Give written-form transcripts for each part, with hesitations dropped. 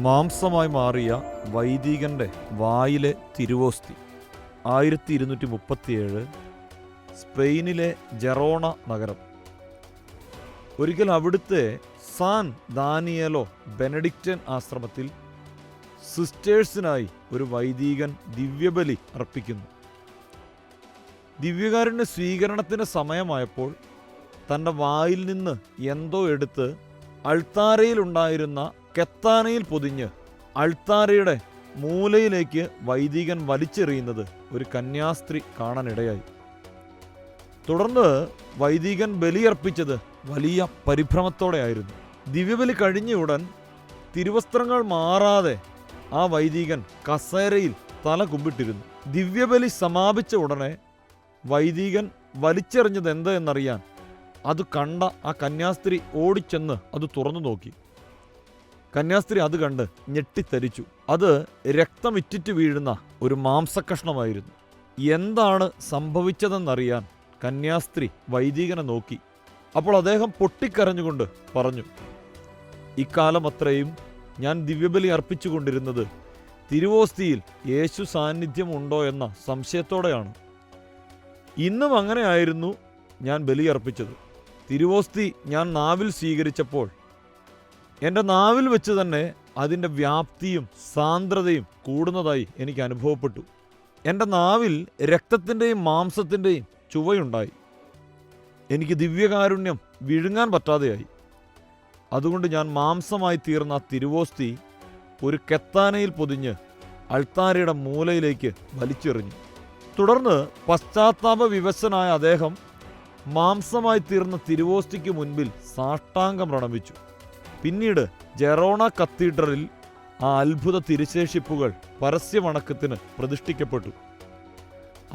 മാംസമായി മാറിയ വൈദികൻ്റെ വായിലെ തിരുവോസ്തി. 1237 സ്പെയിനിലെ ജെറോണ നഗരം. ഒരിക്കൽ അവിടുത്തെ സാൻ ദാനിയേലോ ബെനഡിക്റ്റൻ ആശ്രമത്തിൽ സിസ്റ്റേഴ്സിനായി ഒരു വൈദികൻ ദിവ്യബലി അർപ്പിക്കുന്നു. ദിവ്യകാരുണ്യ സ്വീകരണത്തിന് സമയമായപ്പോൾ തൻ്റെ വായിൽ നിന്ന് എന്തോ എടുത്ത് അൾത്താരയിലുണ്ടായിരുന്ന കെത്താനയിൽ പൊതിഞ്ഞ് അൾത്താരയുടെ മൂലയിലേക്ക് വൈദികൻ വലിച്ചെറിയുന്നത് ഒരു കന്യാസ്ത്രീ കാണാനിടയായി. തുടർന്ന് വൈദികൻ ബലിയർപ്പിച്ചത് വലിയ പരിഭ്രമത്തോടെയായിരുന്നു. ദിവ്യബലി കഴിഞ്ഞ ഉടൻ തിരുവസ്ത്രങ്ങൾ മാറാതെ ആ വൈദികൻ കസേരയിൽ തല കുമ്പിട്ടിരുന്നു. ദിവ്യബലി സമാപിച്ച ഉടനെ വൈദികൻ വലിച്ചെറിഞ്ഞത് എന്ത് എന്നറിയാൻ അത് കണ്ട ആ കന്യാസ്ത്രീ ഓടിച്ചെന്ന് അത് തുറന്നു നോക്കി. കന്യാസ്ത്രീ അത് കണ്ട് ഞെട്ടിത്തരിച്ചു. അത് രക്തമിറ്റിറ്റ് വീഴുന്ന ഒരു മാംസക്കഷ്ണമായിരുന്നു. എന്താണ് സംഭവിച്ചതെന്നറിയാൻ കന്യാസ്ത്രീ വൈദികനെ നോക്കി. അപ്പോൾ അദ്ദേഹം പൊട്ടിക്കരഞ്ഞുകൊണ്ട് പറഞ്ഞു, ഇക്കാലം അത്രയും ഞാൻ ദിവ്യബലി അർപ്പിച്ചുകൊണ്ടിരുന്നത് തിരുവോസ്തിയിൽ യേശു സാന്നിധ്യം ഉണ്ടോ എന്ന സംശയത്തോടെയാണ്. ഇന്നും അങ്ങനെയായിരുന്നു ഞാൻ ബലിയർപ്പിച്ചത്. തിരുവോസ്തി ഞാൻ നാവിൽ സ്വീകരിച്ചപ്പോൾ എൻ്റെ നാവിൽ വെച്ച് തന്നെ അതിൻ്റെ വ്യാപ്തിയും സാന്ദ്രതയും കൂടുന്നതായി എനിക്ക് അനുഭവപ്പെട്ടു. എൻ്റെ നാവിൽ രക്തത്തിൻ്റെയും മാംസത്തിൻ്റെയും ചുവയുണ്ടായി. എനിക്ക് ദിവ്യകാരുണ്യം വിഴുങ്ങാൻ പറ്റാതെയായി. അതുകൊണ്ട് ഞാൻ മാംസമായി തീർന്ന തിരുവോസ്തി ഒരു കെത്താനയിൽ പൊതിഞ്ഞ് അൾത്താരയുടെ മൂലയിലേക്ക് വലിച്ചെറിഞ്ഞു. തുടർന്ന് പശ്ചാത്താപ വിവശനായ അദ്ദേഹം മാംസമായി തീർന്ന തിരുവോസ്തിക്ക് മുൻപിൽ സാഷ്ടാംഗം പ്രണമിച്ചു. പിന്നീട് ജെറോണ കത്തീഡ്രലിൽ ആ അത്ഭുത തിരുശേഷിപ്പുകൾ പരസ്യമണക്കത്തിന് പ്രതിഷ്ഠിക്കപ്പെട്ടു.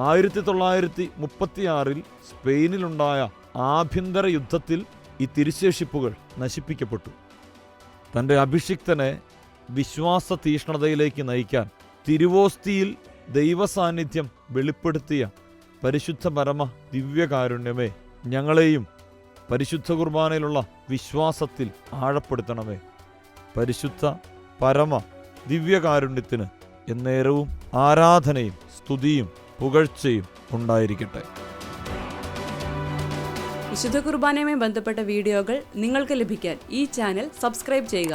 1936 സ്പെയിനിലുണ്ടായ ആഭ്യന്തര യുദ്ധത്തിൽ ഈ തിരുശേഷിപ്പുകൾ നശിപ്പിക്കപ്പെട്ടു. തൻ്റെ അഭിഷിക്തനെ വിശ്വാസ തീഷ്ണതയിലേക്ക് നയിക്കാൻ തിരുവോസ്തിയിൽ ദൈവസാന്നിധ്യം വെളിപ്പെടുത്തിയ പരിശുദ്ധ പരമ ദിവ്യകാരുണ്യമേ, ഞങ്ങളെയും പരിശുദ്ധ കുർബാനയിലുള്ള വിശ്വാസത്തിൽ ആഴപ്പെടുത്തണമേ. പരിശുദ്ധ പരമ ദിവ്യകാരുണ്യത്തിന് എന്നേരവും ആരാധനയും സ്തുതിയും പുകഴ്ചയും ഉണ്ടായിരിക്കട്ടെ. വിശുദ്ധ കുർബാനയുമായി ബന്ധപ്പെട്ട വീഡിയോകൾ നിങ്ങൾക്ക് ലഭിക്കാൻ ഈ ചാനൽ സബ്സ്ക്രൈബ് ചെയ്യുക.